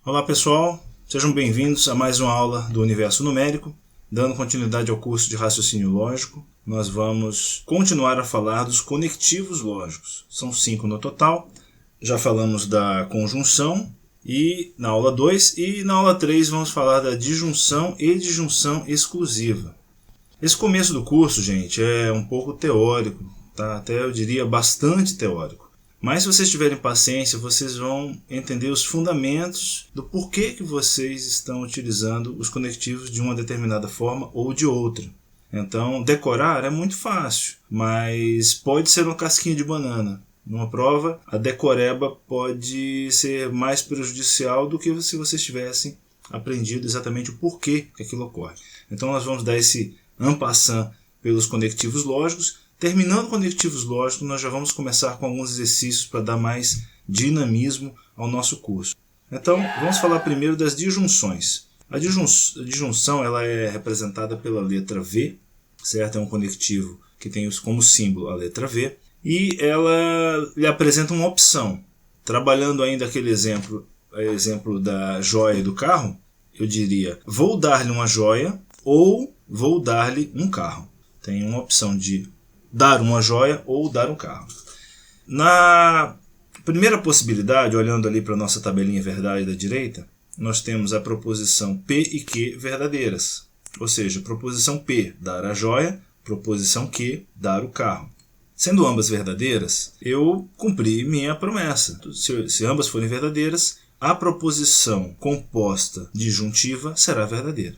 Olá pessoal, sejam bem-vindos a mais uma aula do Universo Numérico. Dando continuidade ao curso de raciocínio lógico, nós vamos continuar a falar dos conectivos lógicos. São 5 no total. Já falamos da conjunção e na aula 2 e na aula 3 vamos falar da disjunção e disjunção exclusiva. Esse começo do curso, gente, é um pouco teórico, tá? Até eu diria bastante teórico. Mas se vocês tiverem paciência, vocês vão entender os fundamentos do porquê que vocês estão utilizando os conectivos de uma determinada forma ou de outra. Então, decorar é muito fácil, mas pode ser uma casquinha de banana. Numa prova, a decoreba pode ser mais prejudicial do que se vocês tivessem aprendido exatamente o porquê que aquilo ocorre. Então, nós vamos dar esse en passant pelos conectivos lógicos. Terminando conectivos lógicos, nós já vamos começar com alguns exercícios para dar mais dinamismo ao nosso curso. Então, vamos falar primeiro das disjunções. A disjunção ela é representada pela letra V, certo? É um conectivo que tem como símbolo a letra V, e ela lhe apresenta uma opção. Trabalhando ainda aquele exemplo da joia e do carro, eu diria, vou dar-lhe uma joia ou vou dar-lhe um carro. Tem uma opção de dar uma joia ou dar um carro. Na primeira possibilidade, olhando ali para a nossa tabelinha verdade da direita, nós temos a proposição P e Q verdadeiras. Ou seja, proposição P, dar a joia, proposição Q, dar o carro. Sendo ambas verdadeiras, eu cumpri minha promessa. Se ambas forem verdadeiras, a proposição composta disjuntiva será verdadeira.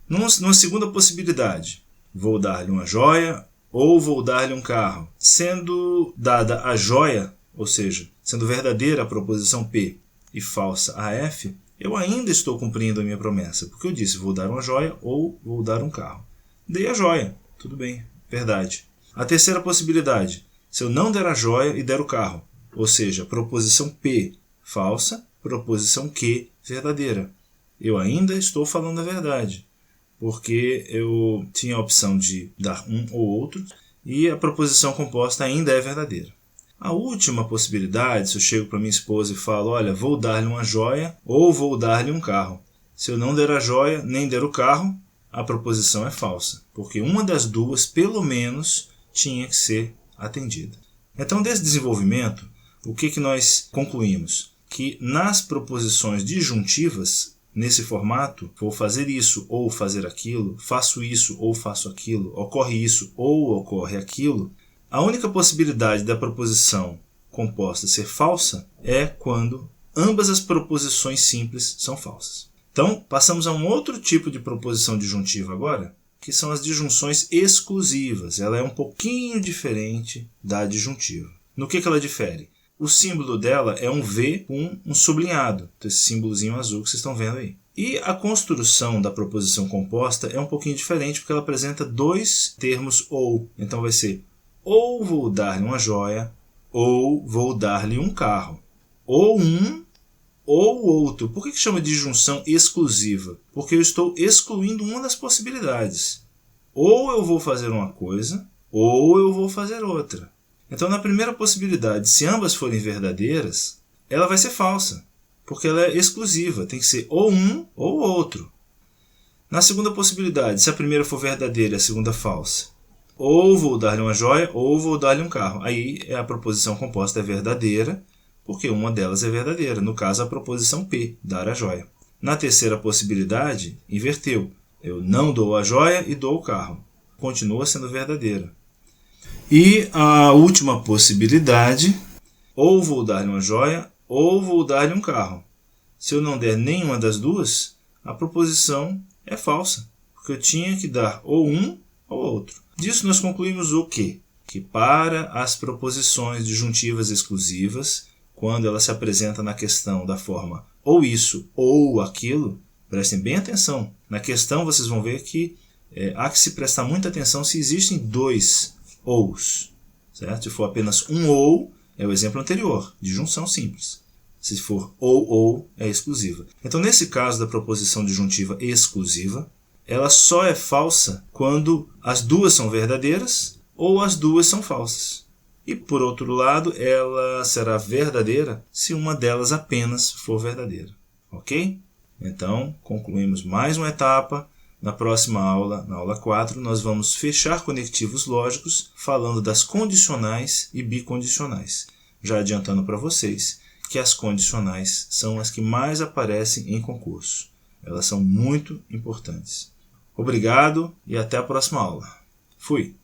Numa segunda possibilidade, vou dar-lhe uma joia ou vou dar-lhe um carro. Sendo dada a joia, ou seja, sendo verdadeira a proposição P e falsa a F, eu ainda estou cumprindo a minha promessa, porque eu disse vou dar uma joia ou vou dar um carro. Dei a joia, tudo bem, verdade. A terceira possibilidade, se eu não der a joia e der o carro, ou seja, proposição P falsa, proposição Q verdadeira. Eu ainda estou falando a verdade, porque eu tinha a opção de dar um ou outro e a proposição composta ainda é verdadeira. A última possibilidade, se eu chego para minha esposa e falo, olha, vou dar-lhe uma joia ou vou dar-lhe um carro. Se eu não der a joia nem der o carro, a proposição é falsa, porque uma das duas, pelo menos, tinha que ser atendida. Então, desse desenvolvimento, o que nós concluímos? Que nas proposições disjuntivas, nesse formato, vou fazer isso ou fazer aquilo, faço isso ou faço aquilo, ocorre isso ou ocorre aquilo, a única possibilidade da proposição composta ser falsa é quando ambas as proposições simples são falsas. Então, passamos a um outro tipo de proposição disjuntiva agora, que são as disjunções exclusivas. Ela é um pouquinho diferente da disjuntiva. No que ela difere? O símbolo dela é um V com um sublinhado, esse símbolozinho azul que vocês estão vendo aí. E a construção da proposição composta é um pouquinho diferente, porque ela apresenta dois termos ou. Então vai ser ou vou dar-lhe uma joia, ou vou dar-lhe um carro. Ou um, ou outro. Por que chama de disjunção exclusiva? Porque eu estou excluindo uma das possibilidades. Ou eu vou fazer uma coisa, ou eu vou fazer outra. Então, na primeira possibilidade, se ambas forem verdadeiras, ela vai ser falsa, porque ela é exclusiva, tem que ser ou um ou outro. Na segunda possibilidade, se a primeira for verdadeira e a segunda falsa, ou vou dar-lhe uma joia ou vou dar-lhe um carro. Aí a proposição composta é verdadeira, porque uma delas é verdadeira, no caso a proposição P, dar a joia. Na terceira possibilidade, inverteu. Eu não dou a joia e dou o carro. Continua sendo verdadeira. E a última possibilidade, ou vou dar-lhe uma joia, ou vou dar-lhe um carro. Se eu não der nenhuma das duas, a proposição é falsa, porque eu tinha que dar ou um ou outro. Disso nós concluímos o quê? Que para as proposições disjuntivas exclusivas, quando ela se apresenta na questão da forma ou isso ou aquilo, prestem bem atenção. Na questão vocês vão ver que há que se prestar muita atenção se existem dois ous, certo? Se for apenas um ou, é o exemplo anterior, disjunção simples. Se for ou, é exclusiva. Então, nesse caso da proposição disjuntiva exclusiva, ela só é falsa quando as duas são verdadeiras ou as duas são falsas. E, por outro lado, ela será verdadeira se uma delas apenas for verdadeira. ok? Então, concluímos mais uma etapa. Na próxima aula, na aula 4, nós vamos fechar conectivos lógicos falando das condicionais e bicondicionais. Já adiantando para vocês que as condicionais são as que mais aparecem em concurso. Elas são muito importantes. Obrigado e até a próxima aula. Fui!